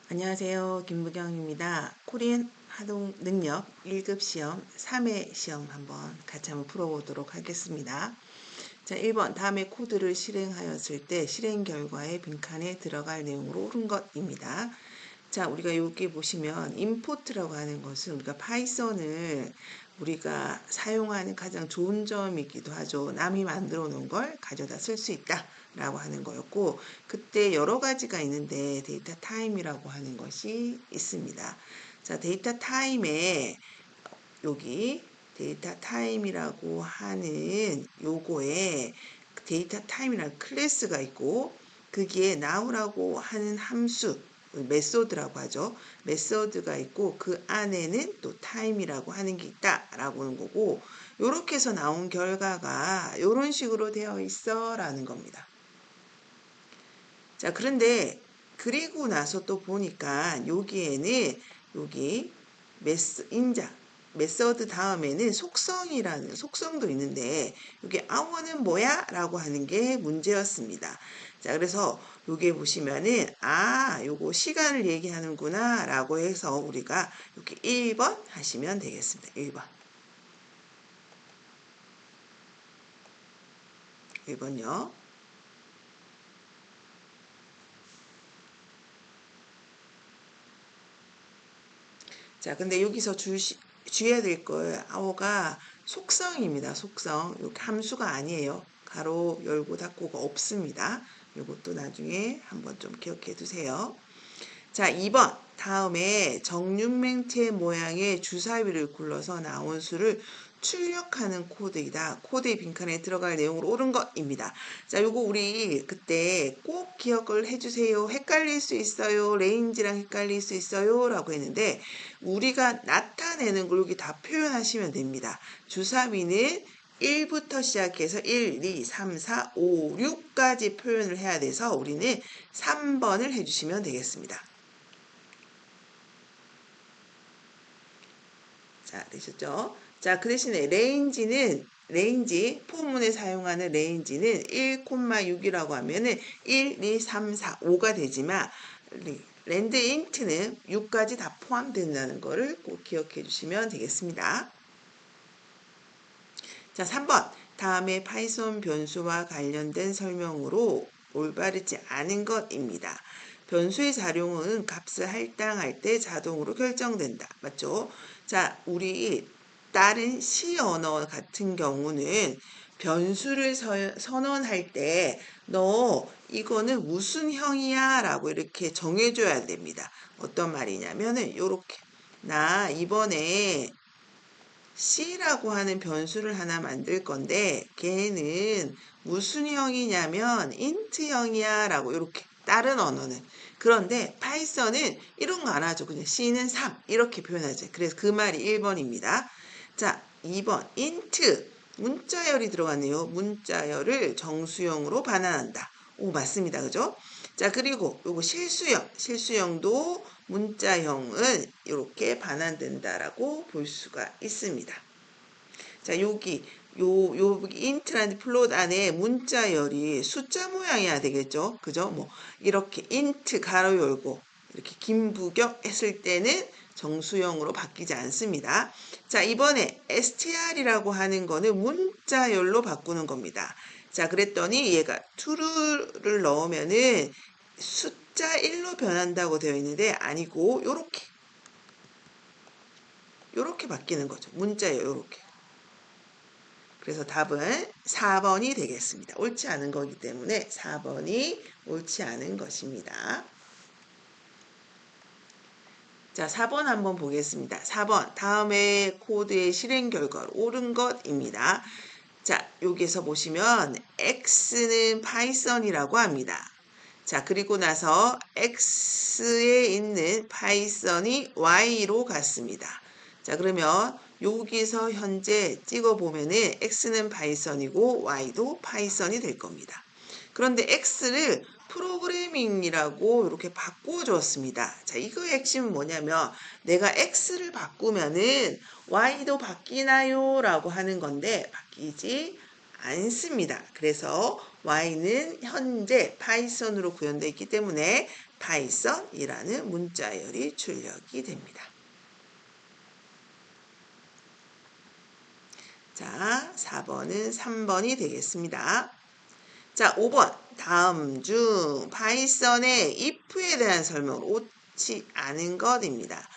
안녕하세요. 김부경입니다. 코리안 하동 능력 1급 시험 3회 시험 같이 한번 풀어보도록 하겠습니다. 자, 1번 다음에 코드를 실행하였을 때 실행 결과의 빈칸에 들어갈 내용으로 옳은 것입니다. 자, 우리가 여기 보시면 임포트라고 하는 것은 우리가 파이썬을 우리가 사용하는 가장 좋은 점이기도 하죠. 남이 만들어 놓은 걸 가져다 쓸 수 있다 라고 하는 거였고, 그때 여러 가지가 있는데 데이터 타임이라고 하는 것이 있습니다. 자, 데이터 타임에 여기 데이터 타임이라고 하는 요거에 데이터 타임이라는 클래스가 있고, 그게 now라고 하는 함수 메소드라고 하죠. 메소드가 있고 그 안에는 또 타임이라고 하는 게 있다라고 하는 거고, 요렇게 해서 나온 결과가 요런 식으로 되어 있어 라는 겁니다. 자, 그런데 그리고 나서 또 보니까 여기에는 여기 메서드 다음에는 속성이라는 속성도 있는데 여기 hour는 뭐야? 라고 하는 게 문제였습니다. 자, 그래서 여기 보시면은 요거 시간을 얘기하는구나 라고 해서 우리가 이렇게 1번 하시면 되겠습니다. 1번요. 자, 근데 여기서 주의해야 될 거예요. hour가 속성입니다. 속성. 이렇게 함수가 아니에요. 가로 열고 닫고가 없습니다. 이것도 나중에 한번 좀 기억해 두세요. 자, 2번. 다음에 정육맹태 모양의 주사위를 굴러서 나온 수를 출력하는 코드이다. 코드의 빈칸에 들어갈 내용으로 옳은 것입니다. 자, 요거 우리 그때 꼭 기억을 해주세요. 헷갈릴 수 있어요. 레인지랑 헷갈릴 수 있어요. 라고 했는데 우리가 나타내는 걸 여기 다 표현하시면 됩니다. 주사위는 1부터 시작해서 1, 2, 3, 4, 5, 6까지 표현을 해야 돼서 우리는 3번을 해주시면 되겠습니다. 자, 되셨죠? 자, 그 대신에 레인지, 포문에 사용하는 레인지는 1,6이라고 하면은 1, 2, 3, 4, 5가 되지만, 랜드 인트는 6까지 다 포함된다는 거를 꼭 기억해 주시면 되겠습니다. 자, 3번. 다음에 파이썬 변수와 관련된 설명으로 올바르지 않은 것입니다. 변수의 작용은 값을 할당할 때 자동으로 결정된다. 맞죠? 자, 우리 다른 C 언어 같은 경우는 변수를 선언할 때 너 이거는 무슨 형이야? 라고 이렇게 정해줘야 됩니다. 어떤 말이냐면은 요렇게 나 이번에 C라고 하는 변수를 하나 만들 건데 걔는 무슨 형이냐면 int형이야 라고 이렇게 다른 언어는 그런데 파이썬은 이런 거 안 하죠. 그냥 C는 3 이렇게 표현하죠. 그래서 그 말이 1번입니다. 자, 2번 int 문자열이 들어갔네요. 문자열을 정수형으로 반환한다. 오, 맞습니다. 그죠? 자, 그리고 요거 실수형도 문자형은 이렇게 반환된다라고 볼 수가 있습니다. 자, 여기 인트라는 플롯 안에 문자열이 숫자 모양이어야 되겠죠? 그죠? 뭐 이렇게 인트 가로 열고 이렇게 김부격 했을 때는 정수형으로 바뀌지 않습니다. 자, 이번에 str이라고 하는 거는 문자열로 바꾸는 겁니다. 자, 그랬더니 얘가 true를 넣으면은 숫자 1로 변한다고 되어 있는데 아니고 요렇게 바뀌는 거죠. 문자예요. 요렇게. 그래서 답은 4번이 되겠습니다. 옳지 않은 거기 때문에 4번이 옳지 않은 것입니다. 자, 4번 한번 보겠습니다. 4번 다음에 코드의 실행 결과로 옳은 것입니다. 자, 여기에서 보시면 x는 파이썬이라고 합니다. 자, 그리고 나서 x에 있는 파이썬이 y로 갔습니다. 자, 그러면 여기서 현재 찍어보면은 x는 파이썬이고 y도 파이썬이 될 겁니다. 그런데 x를 프로그래밍이라고 이렇게 바꿔줬습니다. 자, 이거의 핵심은 뭐냐면 내가 x를 바꾸면은 y도 바뀌나요? 라고 하는 건데 바뀌지 않습니다. 그래서 y는 현재 파이썬으로 구현되어 있기 때문에 파이썬이라는 문자열이 출력이 됩니다. 자, 4번은 3번이 되겠습니다. 자, 5번. 다음 중 파이썬의 if에 대한 설명을 옳지 않은 것입니다.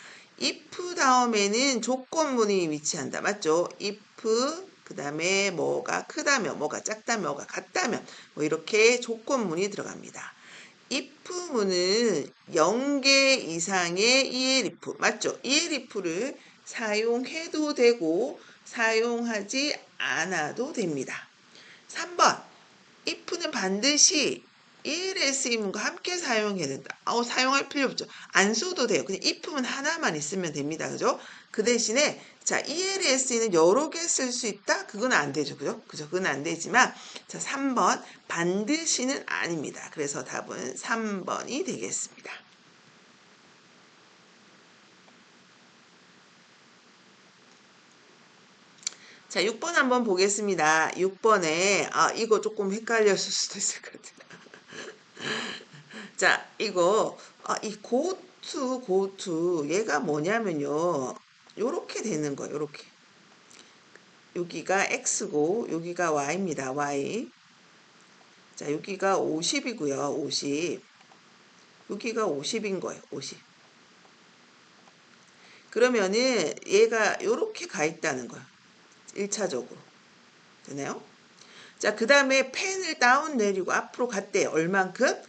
if 다음에는 조건문이 위치한다. 맞죠? if 그 다음에 뭐가 크다면, 뭐가 작다면, 뭐가 같다면 뭐 이렇게 조건문이 들어갑니다. if문은 0개 이상의 elif, 맞죠? elif를 사용해도 되고 사용하지 않아도 됩니다. 3번 if는 반드시 ELS문과 함께 사용해야 된다. 사용할 필요 없죠. 안 써도 돼요. 그냥 if문 하나만 있으면 됩니다. 그죠? 그 대신에 자, ELS는 여러 개 쓸 수 있다? 그건 안 되죠. 그죠? 그건 안 되지만 자, 3번 반드시는 아닙니다. 그래서 답은 3번이 되겠습니다. 자, 6번 한번 보겠습니다. 6번에 이거 조금 헷갈렸을 수도 있을 것 같아요. 자, 이거 이 고투 얘가 뭐냐면요. 요렇게 되는 거예요. 요렇게. 여기가 x고 여기가 y입니다. y. 자, 여기가 50이고요. 50. 여기가 50인 거예요. 50. 그러면은 얘가 요렇게 가 있다는 거예요. 1차적으로. 되나요? 자, 그 다음에 펜을 다운 내리고 앞으로 갔대요. 얼만큼?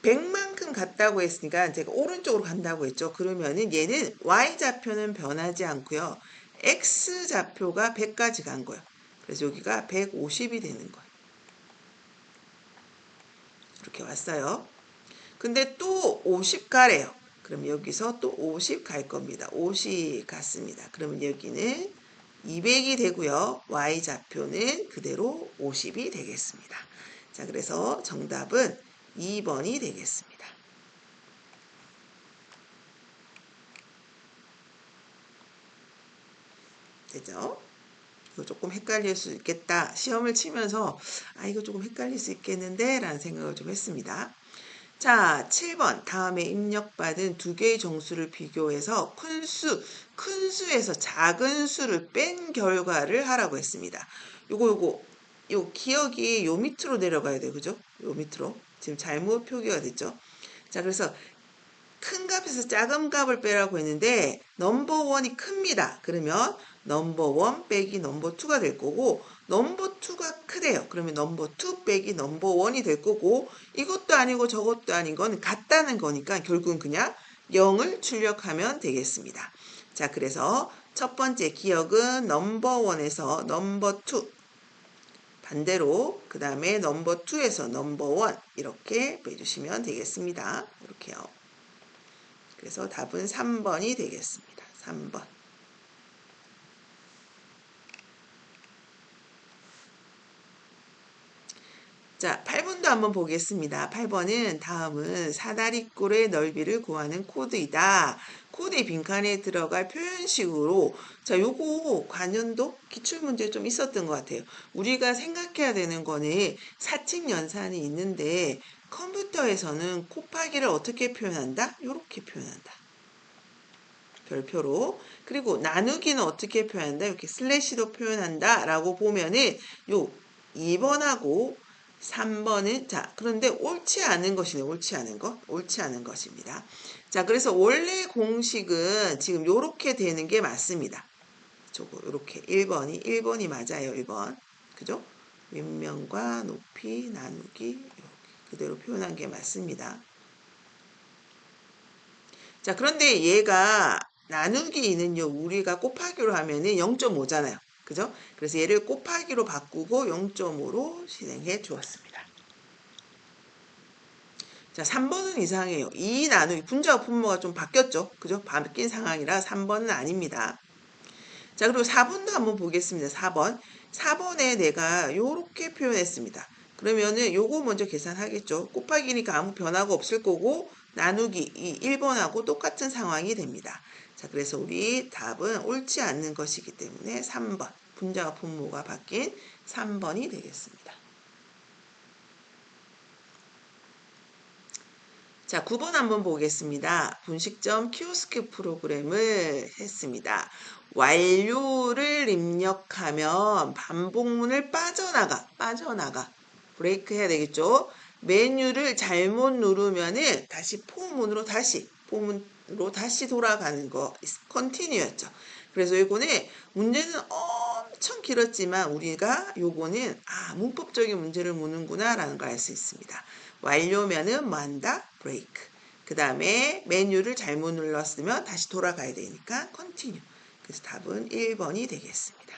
100만큼 갔다고 했으니까 제가 오른쪽으로 간다고 했죠. 그러면은 얘는 y좌표는 변하지 않고요. x좌표가 100까지 간 거예요. 그래서 여기가 150이 되는 거예요. 이렇게 왔어요. 근데 또 50 가래요. 그럼 여기서 또 50 갈 겁니다. 50 갔습니다. 그러면 여기는 200이 되고요. y좌표는 그대로 50이 되겠습니다. 자, 그래서 정답은 2번이 되겠습니다. 되죠? 이거 조금 헷갈릴 수 있겠다. 시험을 치면서 이거 조금 헷갈릴 수 있겠는데 라는 생각을 좀 했습니다. 자, 7번 다음에 입력받은 두 개의 정수를 비교해서 큰 수에서 작은 수를 뺀 결과를 하라고 했습니다. 요 기억이 요 밑으로 내려가야 돼요. 그죠? 요 밑으로. 지금 잘못 표기가 됐죠? 자, 그래서 큰 값에서 작은 값을 빼라고 했는데 넘버 원이 큽니다. 그러면 넘버 원 빼기 넘버 투가 될 거고 넘버 투가 크대요. 그러면 넘버 투 빼기 넘버 원이 될 거고 이것도 아니고 저것도 아닌 건 같다는 거니까 결국은 그냥 0을 출력하면 되겠습니다. 자, 그래서 첫 번째 기억은 넘버 원에서 넘버 투 반대로 그 다음에 넘버 투에서 넘버 원 이렇게 빼주시면 되겠습니다. 이렇게요. 그래서 답은 3번이 되겠습니다. 3번. 자, 8번도 한번 보겠습니다. 8번은 다음은 사다리꼴의 넓이를 구하는 코드이다. 코드의 빈칸에 들어갈 표현식으로 자, 요거 관연도 기출문제 좀 있었던 것 같아요. 우리가 생각해야 되는 거는 사칙 연산이 있는데 컴퓨터에서는 곱하기를 어떻게 표현한다? 요렇게 표현한다. 별표로. 그리고 나누기는 어떻게 표현한다? 이렇게 슬래시로 표현한다 라고 보면은 요 2번하고 3번은 자, 그런데 옳지 않은 것이네. 옳지 않은 것. 옳지 않은 것입니다. 자, 그래서 원래 공식은 지금 요렇게 되는 게 맞습니다. 저거 요렇게 1번이 맞아요. 1번. 그죠? 윗면과 높이 나누기 이렇게 그대로 표현한 게 맞습니다. 자, 그런데 얘가 나누기는요, 우리가 곱하기로 하면은 0.5잖아요. 그죠? 그래서 얘를 곱하기로 바꾸고 0.5로 실행해 주었습니다. 자, 3번은 이상해요. 2 나누기, 분자와 분모가 좀 바뀌었죠? 그죠? 바뀐 상황이라 3번은 아닙니다. 자, 그리고 4번도 한번 보겠습니다. 4번. 4번에 내가 요렇게 표현했습니다. 그러면은 요거 먼저 계산하겠죠. 곱하기니까 아무 변화가 없을 거고 나누기 이 1번하고 똑같은 상황이 됩니다. 자, 그래서 우리 답은 옳지 않는 것이기 때문에 3번. 분자와 분모가 바뀐 3번이 되겠습니다. 자, 9번 한번 보겠습니다. 분식점 키오스크 프로그램을 했습니다. 완료를 입력하면 반복문을 빠져나가. 브레이크 해야 되겠죠? 메뉴를 잘못 누르면은 포문으로 다시 돌아가는 거, 컨티뉴였죠. 그래서 이거는 문제는 엄청 길었지만 우리가 요거는 문법적인 문제를 무는구나 라는 걸 알 수 있습니다. 완료면은 뭐 한다? 브레이크. 그 다음에 메뉴를 잘못 눌렀으면 다시 돌아가야 되니까 컨티뉴. 그래서 답은 1번이 되겠습니다.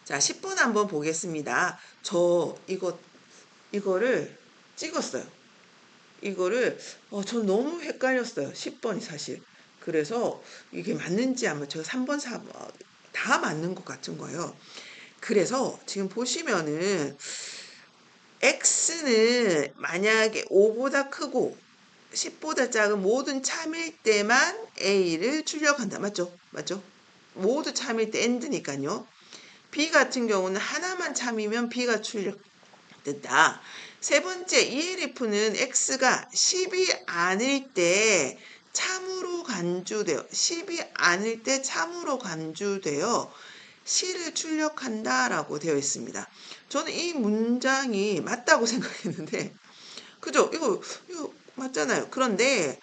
자, 10번 한번 보겠습니다. 저 이거를 찍었어요. 전 너무 헷갈렸어요. 10번이 사실. 그래서 이게 맞는지 아마 제가 3번, 4번 다 맞는 것 같은 거예요. 그래서 지금 보시면은 x는 만약에 5보다 크고 10보다 작은 모든 참일 때만 a를 출력한다. 맞죠? 모두 참일 때 and니까요. b 같은 경우는 하나만 참이면 b가 출력된다. 세 번째 ELF는 x가 10이 아닐 때 참으로 간주돼요. 10이 아닐 때 참으로 간주되어 C를 출력한다라고 되어 있습니다. 저는 이 문장이 맞다고 생각했는데, 그죠? 이거 맞잖아요. 그런데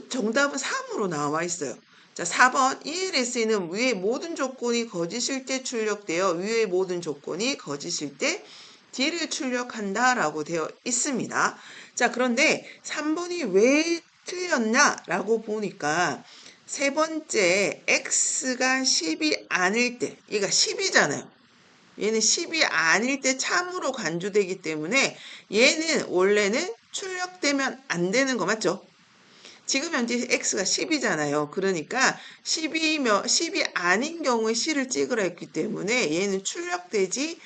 정답은 3으로 나와 있어요. 자, 4번 ELS는 위의 모든 조건이 거짓일 때 출력되어 위의 모든 조건이 거짓일 때 D를 출력한다라고 되어 있습니다. 자, 그런데 3번이 왜 틀렸나라고 보니까 세 번째 x가 10이 아닐 때, 얘가 10이잖아요. 얘는 10이 아닐 때 참으로 간주되기 때문에 얘는 원래는 출력되면 안 되는 거 맞죠? 지금 현재 x가 10이잖아요. 그러니까 10이 아닌 경우에 c를 찍으라 했기 때문에 얘는 출력되지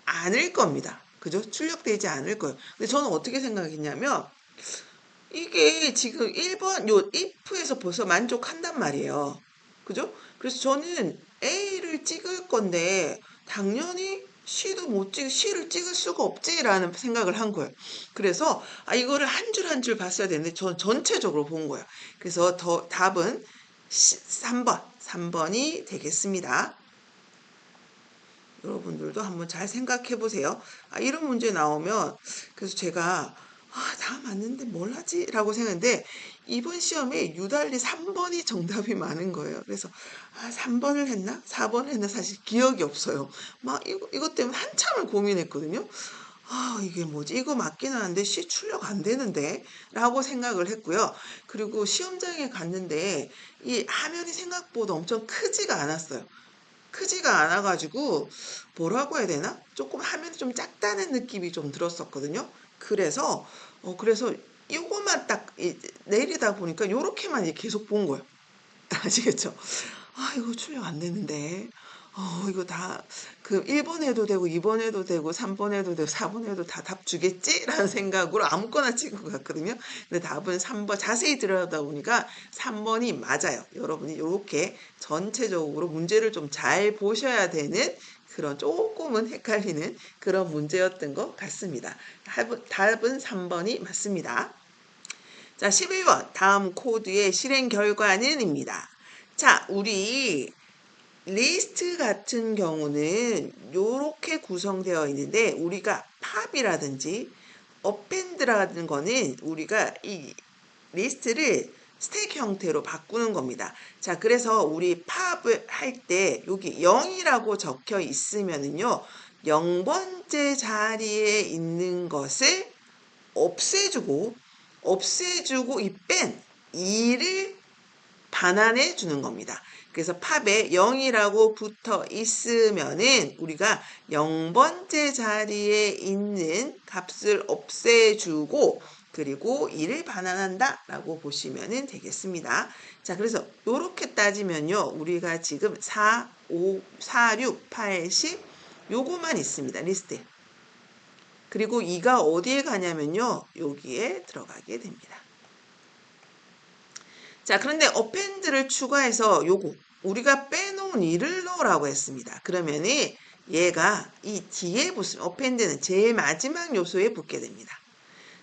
않을 겁니다. 그죠? 출력되지 않을 거예요. 근데 저는 어떻게 생각했냐면 이게 지금 1번 요 if에서 벌써 만족한단 말이에요. 그죠? 그래서 저는 A를 찍을 건데 당연히 C를 찍을 수가 없지라는 생각을 한 거예요. 그래서 이거를 한 줄 한 줄 봤어야 되는데 전 전체적으로 본 거예요. 그래서 답은 3번이 되겠습니다. 여러분들도 한번 잘 생각해 보세요. 이런 문제 나오면 그래서 제가 다 맞는데 뭘 하지? 라고 생각했는데 이번 시험에 유달리 3번이 정답이 많은 거예요. 그래서 3번을 했나? 4번을 했나? 사실 기억이 없어요. 막 이것 때문에 한참을 고민했거든요. 이게 뭐지? 이거 맞긴 하는데 C 출력 안 되는데? 라고 생각을 했고요. 그리고 시험장에 갔는데 이 화면이 생각보다 엄청 크지가 않았어요. 크지가 않아가지고 뭐라고 해야 되나? 조금 화면이 좀 작다는 느낌이 좀 들었었거든요. 그래서 요것만 딱 내리다 보니까 요렇게만 계속 본 거예요. 아시겠죠? 이거 출력 안 되는데. 이거 다, 1번 해도 되고, 2번 해도 되고, 3번 해도 되고, 4번 해도 다 답 주겠지? 라는 생각으로 아무거나 찍은 것 같거든요. 근데 답은 3번, 자세히 들여다 보니까 3번이 맞아요. 여러분이 이렇게 전체적으로 문제를 좀 잘 보셔야 되는 그런 조금은 헷갈리는 그런 문제였던 것 같습니다. 답은 3번이 맞습니다. 자, 11번. 다음 코드의 실행 결과는입니다. 자, 우리 리스트 같은 경우는 이렇게 구성되어 있는데 우리가 팝이라든지 어펜드라는 거는 우리가 이 리스트를 스택 형태로 바꾸는 겁니다. 자, 그래서 우리 팝을 할 때 여기 0이라고 적혀 있으면은요, 0번째 자리에 있는 것을 없애주고 이 뺀 2를 반환해 주는 겁니다. 그래서 팝에 0이라고 붙어 있으면은 우리가 0번째 자리에 있는 값을 없애주고 그리고 2를 반환한다 라고 보시면 되겠습니다. 자, 그래서 이렇게 따지면요. 우리가 지금 4, 5, 4, 6, 8, 10 요거만 있습니다. 리스트에. 그리고 2가 어디에 가냐면요. 여기에 들어가게 됩니다. 자, 그런데 어펜드를 추가해서 요거 우리가 빼놓은 2를 넣으라고 했습니다. 그러면은 얘가 이 뒤에 붙으면 append는 제일 마지막 요소에 붙게 됩니다.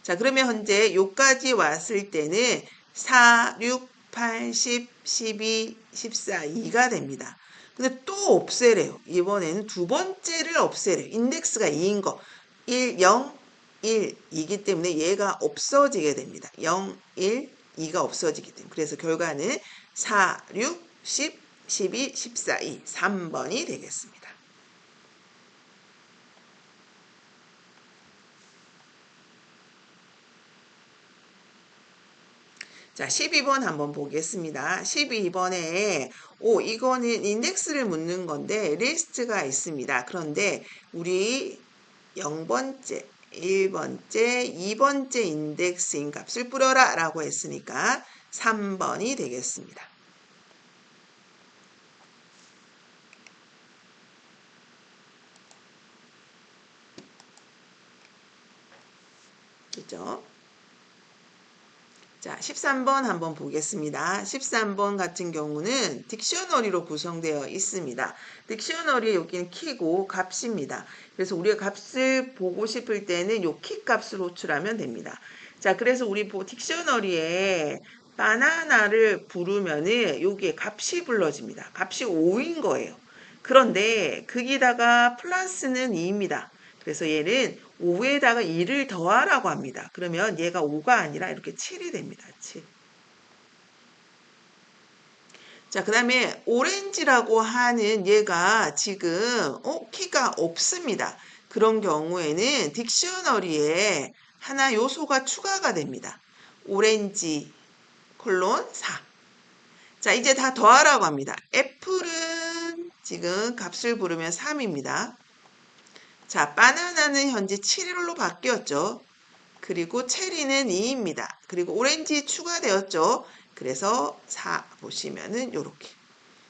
자, 그러면 현재 요까지 왔을 때는 4, 6, 8, 10, 12, 14, 2가 됩니다. 근데 또 없애래요. 이번에는 두 번째를 없애래요. 인덱스가 2인 거. 1, 0, 1, 2이기 때문에 얘가 없어지게 됩니다. 0, 1, 2가 없어지기 때문에. 그래서 결과는 4, 6, 10, 12, 14, 2. 3번이 되겠습니다. 자, 12번 한번 보겠습니다. 12번에 이거는 인덱스를 묻는 건데 리스트가 있습니다. 그런데 우리 0번째, 1번째, 2번째 인덱스인 값을 뿌려라 라고 했으니까 3번이 되겠습니다. 그죠? 자, 13번 한번 보겠습니다. 13번 같은 경우는 딕셔너리로 구성되어 있습니다. 딕셔너리 여기는 키고 값입니다. 그래서 우리가 값을 보고 싶을 때는 요 키 값을 호출하면 됩니다. 자, 그래서 우리 딕셔너리에 바나나를 부르면은 여기에 값이 불러집니다. 값이 5인 거예요. 그런데 거기다가 플러스는 2입니다. 그래서 얘는 5에다가 2를 더하라고 합니다. 그러면 얘가 5가 아니라 이렇게 7이 됩니다. 7. 자, 그 다음에 오렌지라고 하는 얘가 지금 키가 없습니다. 그런 경우에는 딕셔너리에 하나 요소가 추가가 됩니다. 오렌지 콜론 4. 자, 이제 다 더하라고 합니다. 애플은 지금 값을 부르면 3입니다. 자, 바나나는 현재 7일로 바뀌었죠. 그리고 체리는 2입니다. 그리고 오렌지 추가되었죠. 그래서 4 보시면은 요렇게.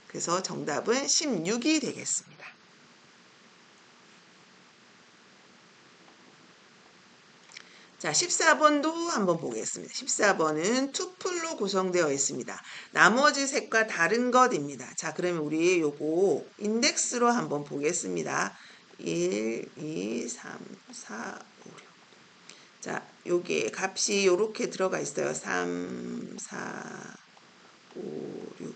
그래서 정답은 16이 되겠습니다. 자, 14번도 한번 보겠습니다. 14번은 투플로 구성되어 있습니다. 나머지 색과 다른 것입니다. 자, 그러면 우리 요거 인덱스로 한번 보겠습니다. 1, 2, 3, 4, 5, 6. 자, 여기에 값이 요렇게 들어가 있어요. 3, 4, 5, 6.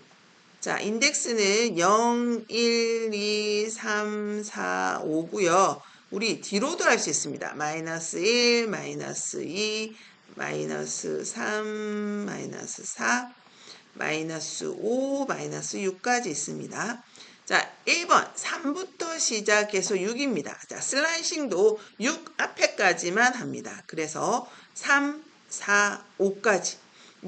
자, 인덱스는 0, 1, 2, 3, 4, 5고요. 우리 뒤로도 할 수 있습니다. 마이너스 1, 마이너스 2, 마이너스 3, 마이너스 4, 마이너스 5, 마이너스 6까지 있습니다. 자, 1번 3부터 시작해서 6입니다. 자, 슬라이싱도 6 앞에까지만 합니다. 그래서 3, 4, 5까지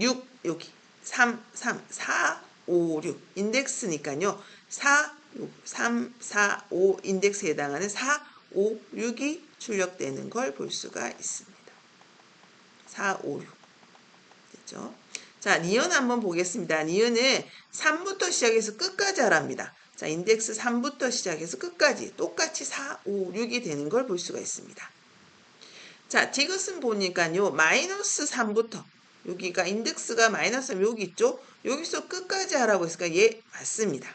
6 여기 3, 3, 4, 5, 6 인덱스니까요. 4, 6, 3, 4, 5 인덱스에 해당하는 4, 5, 6이 출력되는 걸 볼 수가 있습니다. 4, 5, 6 됐죠? 자, 니은 한번 보겠습니다. 니은은 3부터 시작해서 끝까지 하랍니다. 자, 인덱스 3부터 시작해서 끝까지 똑같이 4, 5, 6이 되는 걸 볼 수가 있습니다. 자, 디귿은 보니까요. 마이너스 3부터 여기가 인덱스가 마이너스 3 여기 있죠? 여기서 끝까지 하라고 했으니까 예, 맞습니다.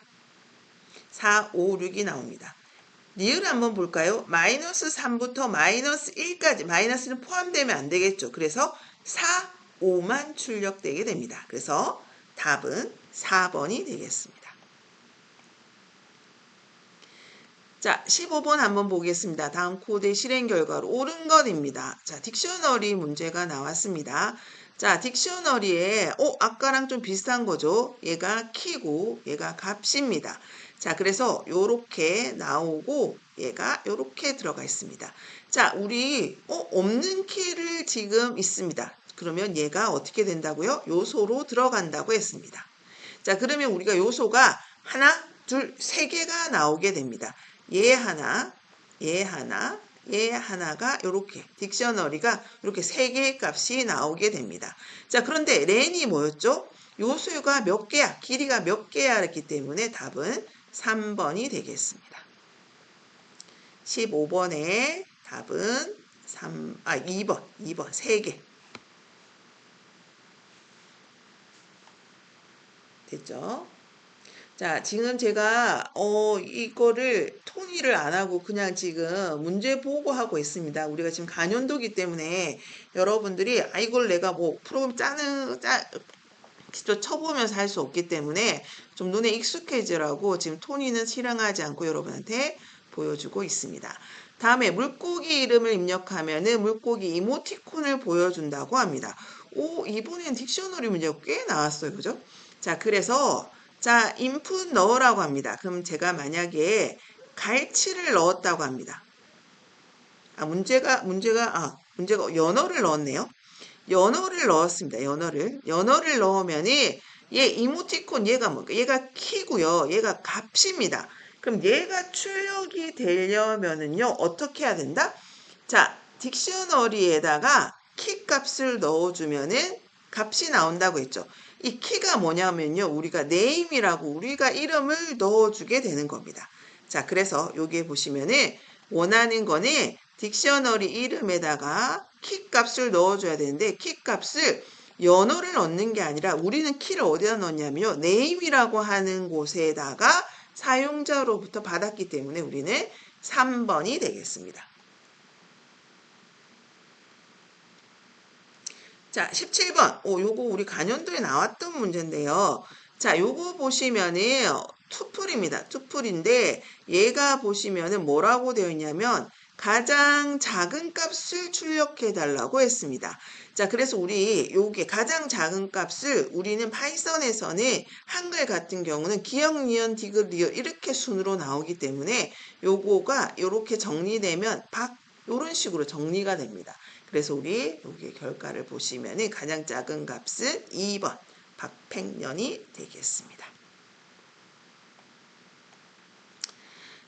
4, 5, 6이 나옵니다. 리을 한번 볼까요? 마이너스 3부터 마이너스 1까지 마이너스는 포함되면 안 되겠죠. 그래서 4, 5만 출력되게 됩니다. 그래서 답은 4번이 되겠습니다. 자, 15번 한번 보겠습니다. 다음 코드의 실행 결과로 옳은 것입니다. 자, 딕셔너리 문제가 나왔습니다. 자, 딕셔너리에 아까랑 좀 비슷한 거죠. 얘가 키고 얘가 값입니다. 자, 그래서 요렇게 나오고 얘가 요렇게 들어가 있습니다. 자, 우리 없는 키를 지금 있습니다. 그러면 얘가 어떻게 된다고요? 요소로 들어간다고 했습니다. 자, 그러면 우리가 요소가 하나, 둘, 세 개가 나오게 됩니다. 얘 하나, 얘 하나, 얘 하나가 이렇게 딕셔너리가 이렇게 세 개의 값이 나오게 됩니다. 자, 그런데 렌이 뭐였죠? 요소가 몇 개야? 길이가 몇 개야? 했기 때문에 답은 3번이 되겠습니다. 15번의 답은 2번 3개. 됐죠? 자, 지금 제가 이거를 통일을 안 하고 그냥 지금 문제 보고하고 있습니다. 우리가 지금 간연도기 때문에 여러분들이 이걸 내가 뭐 프로그램 직접 쳐보면서 할 수 없기 때문에 좀 눈에 익숙해지라고 지금 토니는 실행하지 않고 여러분한테 보여주고 있습니다. 다음에 물고기 이름을 입력하면은 물고기 이모티콘을 보여준다고 합니다. 이번엔 딕셔너리 문제가 꽤 나왔어요. 그죠? 자, 그래서 자, 인풋 넣으라고 합니다. 그럼 제가 만약에 갈치를 넣었다고 합니다. 문제가 연어를 넣었네요. 연어를 넣었습니다. 연어를 넣으면은 얘 이모티콘 얘가 뭘까? 얘가 키고요. 얘가 값입니다. 그럼 얘가 출력이 되려면은요. 어떻게 해야 된다? 자, 딕셔너리에다가 키 값을 넣어주면은 값이 나온다고 했죠. 이 키가 뭐냐면요. 우리가 name이라고 우리가 이름을 넣어주게 되는 겁니다. 자, 그래서 여기에 보시면은 원하는 거는 딕셔너리 이름에다가 키 값을 넣어줘야 되는데 키 값을 연어를 넣는 게 아니라 우리는 키를 어디다 넣냐면요. name이라고 하는 곳에다가 사용자로부터 받았기 때문에 우리는 3번이 되겠습니다. 자, 17번. 요거 우리 간연도에 나왔던 문제인데요. 자, 요거 보시면은 투플입니다. 투플인데 얘가 보시면은 뭐라고 되어 있냐면 가장 작은 값을 출력해 달라고 했습니다. 자, 그래서 우리 요게 가장 작은 값을 우리는 파이썬에서는 한글 같은 경우는 기역, 니은, 디귿, 리을 이렇게 순으로 나오기 때문에 요거가 요렇게 정리되면 요런 식으로 정리가 됩니다. 그래서 우리 여기 결과를 보시면 가장 작은 값은 2번 박팽년이 되겠습니다.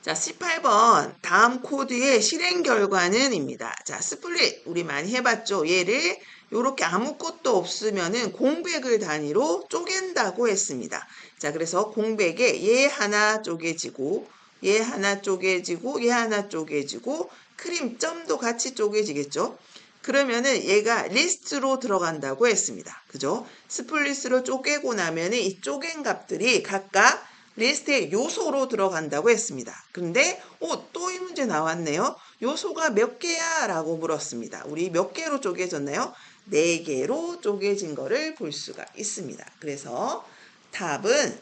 자, 18번 다음 코드의 실행 결과는 입니다. 자, 스플릿 우리 많이 해봤죠. 얘를 이렇게 아무것도 없으면은 공백을 단위로 쪼갠다고 했습니다. 자, 그래서 공백에 얘 하나 쪼개지고 얘 하나 쪼개지고 얘 하나 쪼개지고 크림점도 같이 쪼개지겠죠. 그러면은 얘가 리스트로 들어간다고 했습니다. 그죠? 스플릿으로 쪼개고 나면은 이 쪼갠 값들이 각각 리스트의 요소로 들어간다고 했습니다. 근데 또 이 문제 나왔네요. 요소가 몇 개야? 라고 물었습니다. 우리 몇 개로 쪼개졌나요? 4개로 쪼개진 거를 볼 수가 있습니다. 그래서 답은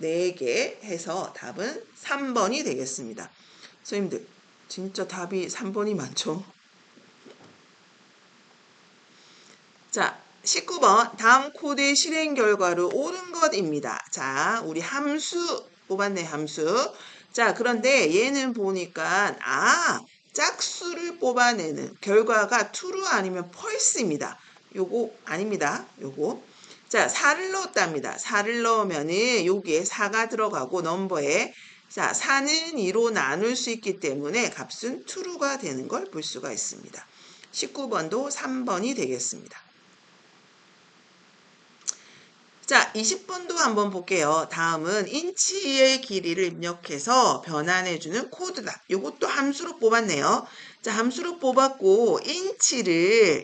4개 해서 답은 3번이 되겠습니다. 선생님들 진짜 답이 3번이 많죠? 자, 19번 다음 코드의 실행 결과로 옳은 것입니다. 자, 우리 함수 뽑았네, 함수. 자, 그런데 얘는 보니까 짝수를 뽑아내는 결과가 true 아니면 false입니다. 요거 아닙니다. 요거. 자, 4를 넣었답니다. 4를 넣으면은 여기에 4가 들어가고 넘버에 자, 4는 2로 나눌 수 있기 때문에 값은 true가 되는 걸 볼 수가 있습니다. 19번도 3번이 되겠습니다. 자, 20번도 한번 볼게요. 다음은 인치의 길이를 입력해서 변환해주는 코드다. 이것도 함수로 뽑았네요. 자, 함수로 뽑았고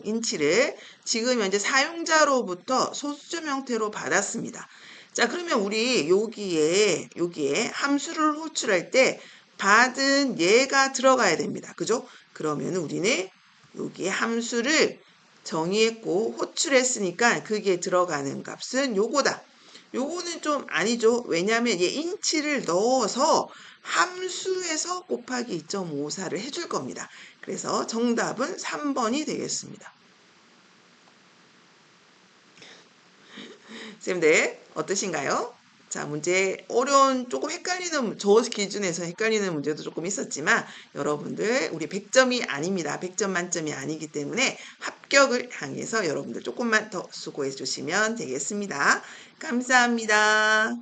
인치를 지금 현재 사용자로부터 소수점 형태로 받았습니다. 자, 그러면 우리 여기에 함수를 호출할 때 받은 얘가 들어가야 됩니다. 그죠? 그러면 우리는 여기에 함수를 정의했고 호출했으니까 그게 들어가는 값은 요거다. 요거는 좀 아니죠. 왜냐하면 얘 인치를 넣어서 함수에서 곱하기 2.54를 해줄 겁니다. 그래서 정답은 3번이 되겠습니다. 선생님들 어떠신가요? 자, 문제 어려운 조금 헷갈리는 저 기준에서 헷갈리는 문제도 조금 있었지만 여러분들 우리 100점이 아닙니다. 100점 만점이 아니기 때문에 합격을 향해서 여러분들 조금만 더 수고해 주시면 되겠습니다. 감사합니다.